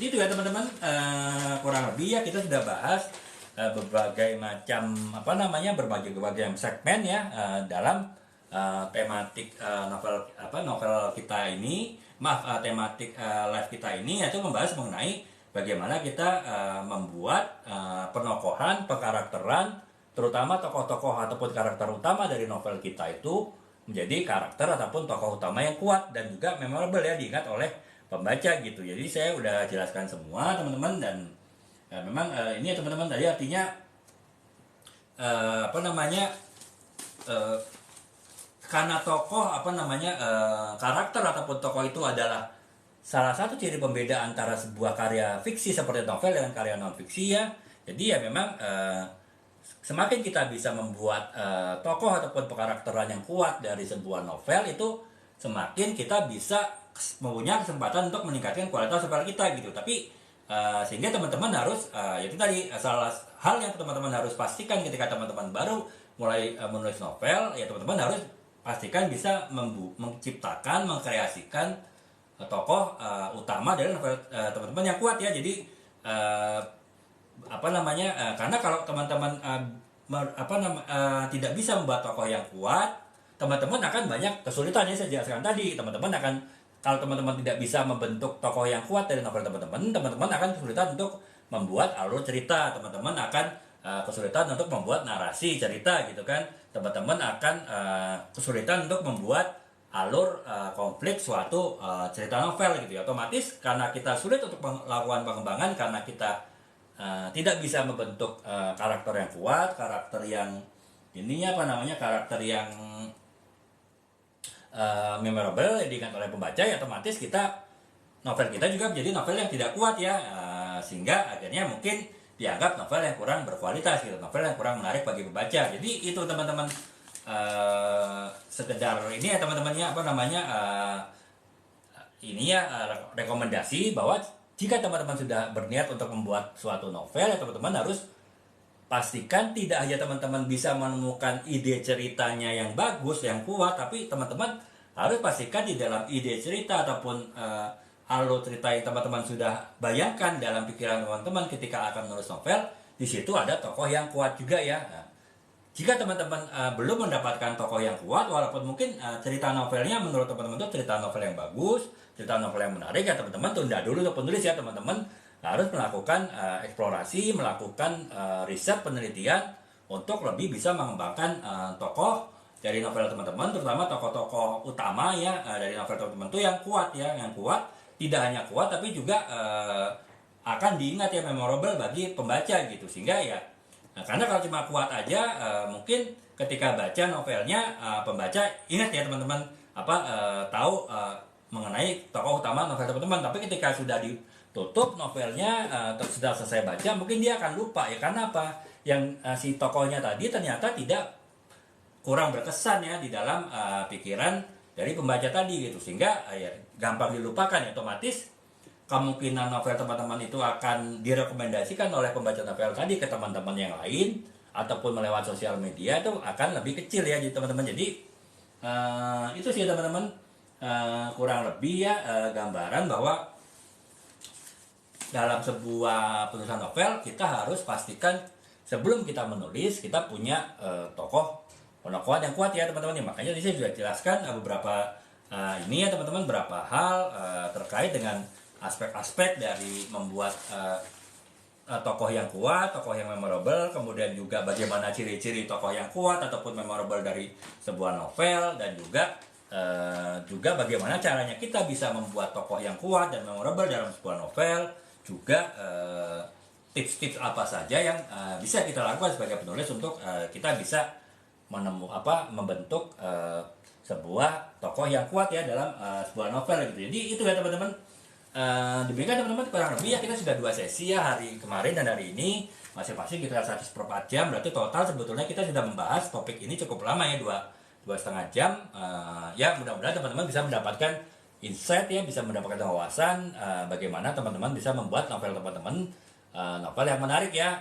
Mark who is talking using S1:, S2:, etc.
S1: Jadi itu ya teman-teman, kurang lebih ya kita sudah bahas berbagai macam berbagai segmen ya dalam tematik novel kita ini, tematik live kita ini, yaitu membahas mengenai bagaimana kita membuat penokohan, pekarakteran, terutama tokoh-tokoh ataupun karakter utama dari novel kita itu menjadi karakter ataupun tokoh utama yang kuat dan juga memorable ya, diingat oleh pembaca gitu. Jadi saya udah jelaskan semua teman-teman, dan memang ini ya teman-teman, tadi artinya karena tokoh karakter ataupun tokoh itu adalah salah satu ciri pembeda antara sebuah karya fiksi seperti novel dengan karya non fiksi ya. Jadi ya memang semakin kita bisa membuat tokoh ataupun pekarakteran yang kuat dari sebuah novel, itu semakin kita bisa mempunyai kesempatan untuk meningkatkan kualitas novel kita gitu. Tapi sehingga teman-teman harus itu tadi salah hal yang teman-teman harus pastikan ketika teman-teman baru mulai menulis novel, ya teman-teman harus pastikan bisa menciptakan, mengkreasikan tokoh utama dari novel teman-teman yang kuat ya. Jadi karena kalau teman-teman tidak bisa membuat tokoh yang kuat, teman-teman akan banyak kesulitan yang saya jelaskan tadi. Kalau teman-teman tidak bisa membentuk tokoh yang kuat dari novel teman-teman akan kesulitan untuk membuat alur cerita, teman-teman akan kesulitan untuk membuat narasi cerita gitu kan, teman-teman akan kesulitan untuk membuat alur konflik suatu cerita novel gitu ya. Otomatis karena kita sulit untuk melakukan pengembangan, karena kita tidak bisa membentuk karakter yang kuat, karakter yang memorable yang diingat oleh pembaca, ya otomatis novel kita juga menjadi novel yang tidak kuat ya, sehingga akhirnya mungkin dianggap novel yang kurang berkualitas gitu, novel yang kurang menarik bagi pembaca. Jadi itu teman-teman, sekedar ini ya teman-temannya rekomendasi bahwa jika teman-teman sudah berniat untuk membuat suatu novel, ya teman-teman harus pastikan tidak hanya teman-teman bisa menemukan ide ceritanya yang bagus, yang kuat, tapi teman-teman harus pastikan di dalam ide cerita ataupun alur cerita yang teman-teman sudah bayangkan dalam pikiran teman-teman ketika akan menulis novel, di situ ada tokoh yang kuat juga ya. Jika teman-teman belum mendapatkan tokoh yang kuat, walaupun mungkin cerita novelnya menurut teman-teman itu cerita novel yang bagus, cerita novel yang menarik, ya teman-teman tunda dulu untuk penulis ya. Teman-teman harus melakukan eksplorasi, melakukan riset, penelitian untuk lebih bisa mengembangkan tokoh dari novel teman-teman, terutama tokoh-tokoh utama ya dari novel teman-teman itu yang kuat ya, yang kuat, tidak hanya kuat tapi juga akan diingat ya, memorable bagi pembaca gitu. Sehingga ya karena kalau cuma kuat aja mungkin ketika baca novelnya pembaca ingat ya teman-teman tahu mengenai tokoh utama novel teman-teman, tapi ketika sudah ditutup novelnya sudah selesai baca, mungkin dia akan lupa ya. Karena apa? Yang si tokohnya tadi ternyata kurang berkesan ya di dalam pikiran dari pembaca tadi gitu, sehingga ya gampang dilupakan ya. Otomatis kemungkinan novel teman-teman itu akan direkomendasikan oleh pembaca novel tadi ke teman-teman yang lain ataupun melewat sosial media itu akan lebih kecil ya teman-teman. Jadi itu sih teman-teman, kurang lebih ya gambaran bahwa dalam sebuah penulisan novel kita harus pastikan sebelum kita menulis kita punya tokoh penokohan yang kuat ya teman-teman. Makanya tadi saya juga jelaskan beberapa ini ya teman-teman, beberapa hal terkait dengan aspek-aspek dari membuat tokoh yang kuat, tokoh yang memorable, kemudian juga bagaimana ciri-ciri tokoh yang kuat ataupun memorable dari sebuah novel, dan juga bagaimana caranya kita bisa membuat tokoh yang kuat dan memorable dalam sebuah novel, juga tips-tips apa saja yang bisa kita lakukan sebagai penulis untuk kita bisa membentuk sebuah tokoh yang kuat ya dalam sebuah novel gitu. Jadi itu ya teman-teman. Demikian teman-teman, kurang lebih ya kita sudah 2 sesi ya, hari kemarin dan hari ini masing-masing kita 1/4 jam. Berarti total sebetulnya kita sudah membahas topik ini cukup lama ya, 2,5 jam. Ya mudah-mudahan teman-teman bisa mendapatkan insight ya, bisa mendapatkan wawasan bagaimana teman-teman bisa membuat novel teman-teman novel yang menarik ya.